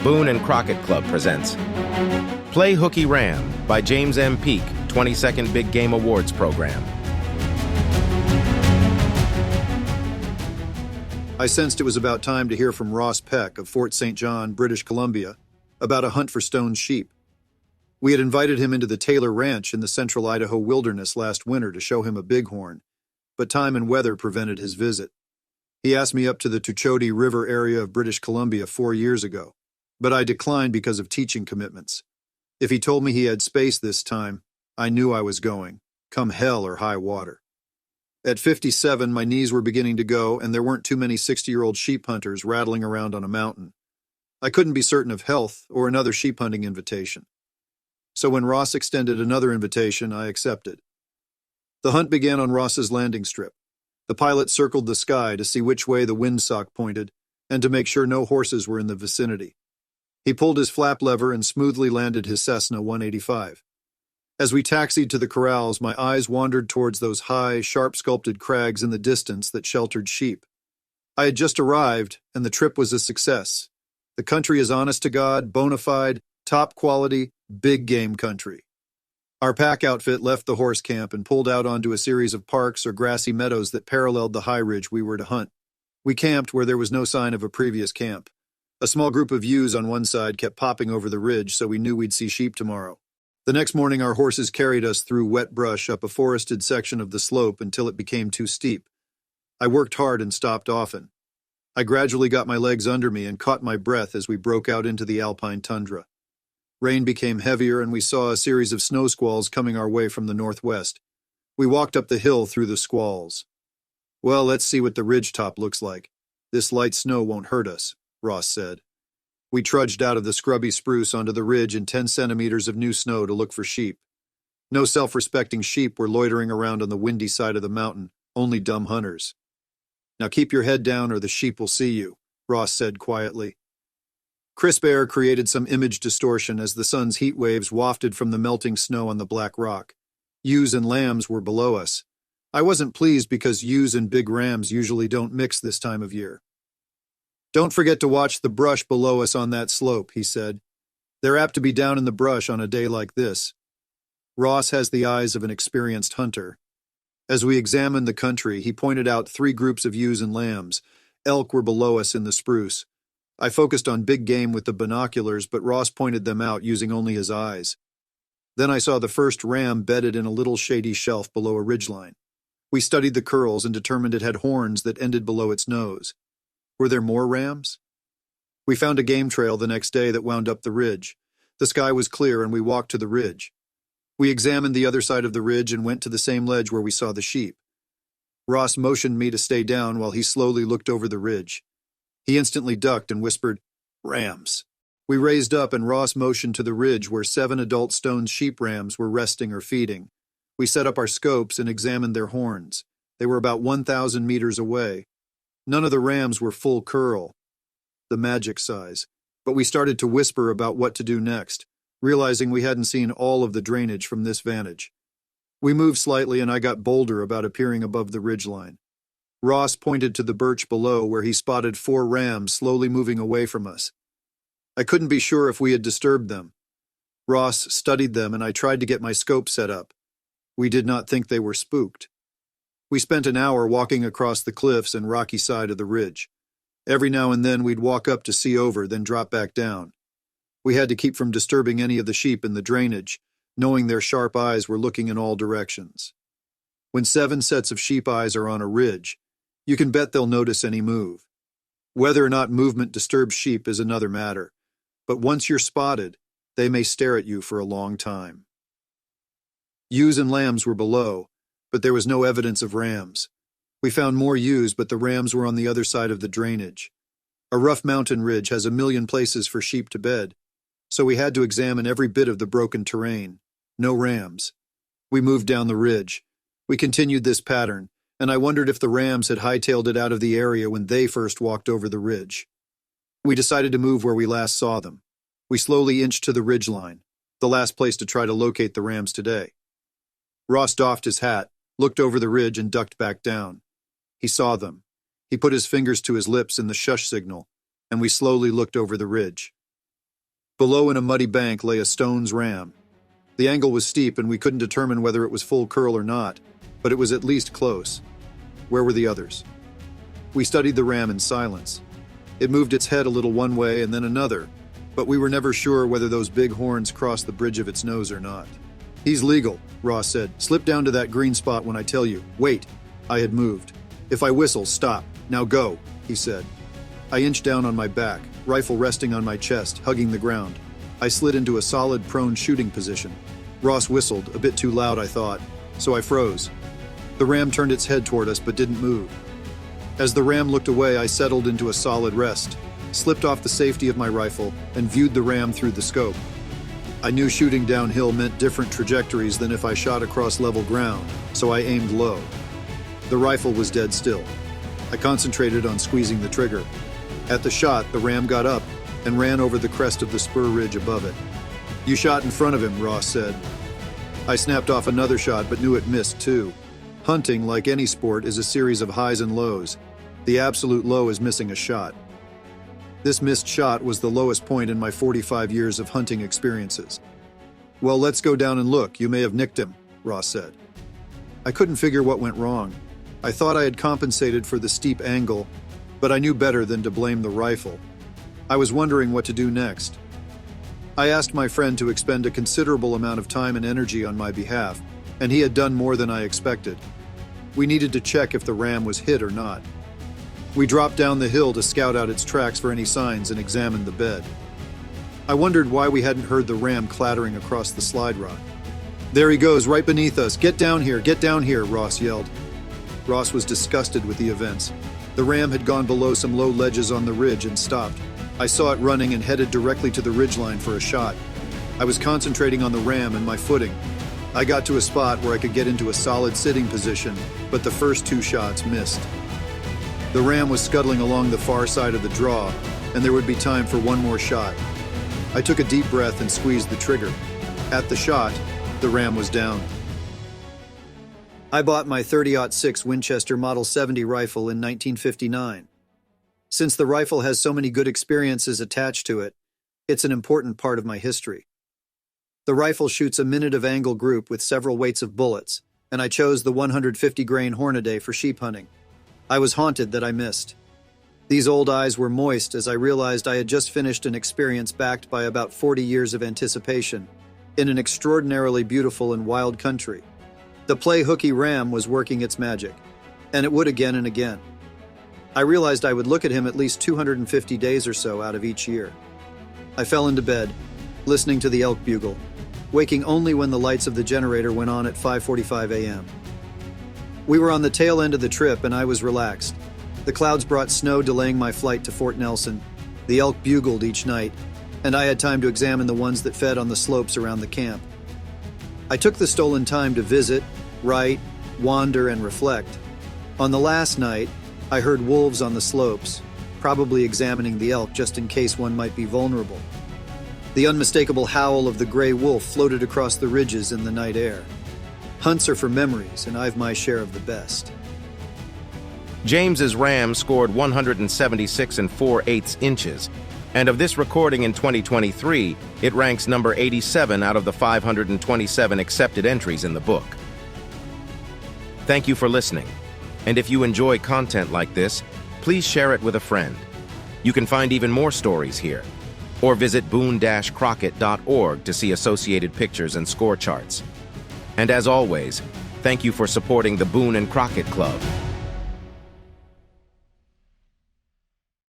Boone and Crockett Club presents Play Hooky Ram by James M. Peck, 22nd Big Game Awards Program. I sensed it was about time to hear from Ross Peck of Fort St. John, British Columbia, about a hunt for stone sheep. We had invited him into the Taylor Ranch in the central Idaho wilderness last winter to show him a bighorn, but time and weather prevented his visit. He asked me up to the Tuchodi River area of British Columbia 4 years ago, but I declined because of teaching commitments. If he told me he had space this time, I knew I was going, come hell or high water. At 57, my knees were beginning to go, and there weren't too many 60-year-old sheep hunters rattling around on a mountain. I couldn't be certain of health or another sheep hunting invitation. So when Ross extended another invitation, I accepted. The hunt began on Ross's landing strip. The pilot circled the sky to see which way the windsock pointed and to make sure no horses were in the vicinity. He pulled his flap lever and smoothly landed his Cessna 185. As we taxied to the corrals, my eyes wandered towards those high, sharp-sculpted crags in the distance that sheltered sheep. I had just arrived, and the trip was a success. The country is honest to God, bona fide, top-quality, big-game country. Our pack outfit left the horse camp and pulled out onto a series of parks or grassy meadows that paralleled the high ridge we were to hunt. We camped where there was no sign of a previous camp. A small group of ewes on one side kept popping over the ridge, so we knew we'd see sheep tomorrow. The next morning, our horses carried us through wet brush up a forested section of the slope until it became too steep. I worked hard and stopped often. I gradually got my legs under me and caught my breath as we broke out into the alpine tundra. Rain became heavier, and we saw a series of snow squalls coming our way from the northwest. We walked up the hill through the squalls. "Well, let's see what the ridge top looks like. This light snow won't hurt us," Ross said. We trudged out of the scrubby spruce onto the ridge in 10 centimeters of new snow to look for sheep. No self-respecting sheep were loitering around on the windy side of the mountain, only dumb hunters. "Now keep your head down or the sheep will see you," Ross said quietly. Crisp air created some image distortion as the sun's heat waves wafted from the melting snow on the black rock. Ewes and lambs were below us. I wasn't pleased because ewes and big rams usually don't mix this time of year. "Don't forget to watch the brush below us on that slope," he said. "They're apt to be down in the brush on a day like this." Ross has the eyes of an experienced hunter. As we examined the country, he pointed out 3 groups of ewes and lambs. Elk were below us in the spruce. I focused on big game with the binoculars, but Ross pointed them out using only his eyes. Then I saw the first ram bedded in a little shady shelf below a ridgeline. We studied the curls and determined it had horns that ended below its nose. Were there more rams? We found a game trail the next day that wound up the ridge. The sky was clear and we walked to the ridge. We examined the other side of the ridge and went to the same ledge where we saw the sheep. Ross motioned me to stay down while he slowly looked over the ridge. He instantly ducked and whispered, "Rams." We raised up and Ross motioned to the ridge where 7 adult stone sheep rams were resting or feeding. We set up our scopes and examined their horns. They were about 1,000 meters away. None of the rams were full curl, the magic size, but we started to whisper about what to do next, realizing we hadn't seen all of the drainage from this vantage. We moved slightly and I got bolder about appearing above the ridgeline. Ross pointed to the birch below where he spotted 4 rams slowly moving away from us. I couldn't be sure if we had disturbed them. Ross studied them and I tried to get my scope set up. We did not think they were spooked. We spent an hour walking across the cliffs and rocky side of the ridge. Every now and then we'd walk up to see over, then drop back down. We had to keep from disturbing any of the sheep in the drainage, knowing their sharp eyes were looking in all directions. When 7 sets of sheep eyes are on a ridge, you can bet they'll notice any move. Whether or not movement disturbs sheep is another matter, but once you're spotted, they may stare at you for a long time. Ewes and lambs were below, but there was no evidence of rams. We found more ewes, but the rams were on the other side of the drainage. A rough mountain ridge has a million places for sheep to bed, so we had to examine every bit of the broken terrain. No rams. We moved down the ridge. We continued this pattern, and I wondered if the rams had hightailed it out of the area when they first walked over the ridge. We decided to move where we last saw them. We slowly inched to the ridgeline, the last place to try to locate the rams today. Ross doffed his hat, looked over the ridge and ducked back down. He saw them. He put his fingers to his lips in the shush signal, and we slowly looked over the ridge. Below in a muddy bank lay a Stone's ram. The angle was steep and we couldn't determine whether it was full curl or not, but it was at least close. Where were the others? We studied the ram in silence. It moved its head a little one way and then another, but we were never sure whether those big horns crossed the bridge of its nose or not. "He's legal," Ross said. "Slip down to that green spot when I tell you." "Wait." I had moved. "If I whistle, stop. Now go," he said. I inched down on my back, rifle resting on my chest, hugging the ground. I slid into a solid prone shooting position. Ross whistled, a bit too loud, I thought, so I froze. The ram turned its head toward us but didn't move. As the ram looked away, I settled into a solid rest, slipped off the safety of my rifle, and viewed the ram through the scope. I knew shooting downhill meant different trajectories than if I shot across level ground, so I aimed low. The rifle was dead still. I concentrated on squeezing the trigger. At the shot, the ram got up and ran over the crest of the spur ridge above it. "You shot in front of him," Ross said. I snapped off another shot but knew it missed too. Hunting, like any sport, is a series of highs and lows. The absolute low is missing a shot. This missed shot was the lowest point in my 45 years of hunting experiences. "Well, let's go down and look. You may have nicked him," Ross said. I couldn't figure what went wrong. I thought I had compensated for the steep angle, but I knew better than to blame the rifle. I was wondering what to do next. I asked my friend to expend a considerable amount of time and energy on my behalf, and he had done more than I expected. We needed to check if the ram was hit or not. We dropped down the hill to scout out its tracks for any signs and examined the bed. I wondered why we hadn't heard the ram clattering across the slide rock. "There he goes, right beneath us. Get down here," Ross yelled. Ross was disgusted with the events. The ram had gone below some low ledges on the ridge and stopped. I saw it running and headed directly to the ridgeline for a shot. I was concentrating on the ram and my footing. I got to a spot where I could get into a solid sitting position, but the first two shots missed. The ram was scuttling along the far side of the draw, and there would be time for one more shot. I took a deep breath and squeezed the trigger. At the shot, the ram was down. I bought my .30-06 Winchester Model 70 rifle in 1959. Since the rifle has so many good experiences attached to it, it's an important part of my history. The rifle shoots a minute of angle group with several weights of bullets, and I chose the 150 grain Hornaday for sheep hunting. I was haunted that I missed. These old eyes were moist as I realized I had just finished an experience backed by about 40 years of anticipation, in an extraordinarily beautiful and wild country. The play Hooky Ram was working its magic, and it would again and again. I realized I would look at him at least 250 days or so out of each year. I fell into bed, listening to the elk bugle, waking only when the lights of the generator went on at 5:45 a.m. We were on the tail end of the trip and I was relaxed. The clouds brought snow delaying my flight to Fort Nelson. The elk bugled each night, and I had time to examine the ones that fed on the slopes around the camp. I took the stolen time to visit, write, wander, and reflect. On the last night, I heard wolves on the slopes, probably examining the elk just in case one might be vulnerable. The unmistakable howl of the gray wolf floated across the ridges in the night air. Hunts are for memories, and I've my share of the best. James's ram scored 176 4/8 inches, and of this recording in 2023, it ranks number 87 out of the 527 accepted entries in the book. Thank you for listening, and if you enjoy content like this, please share it with a friend. You can find even more stories here, or visit boone-crockett.org to see associated pictures and score charts. And as always, thank you for supporting the Boone and Crockett Club.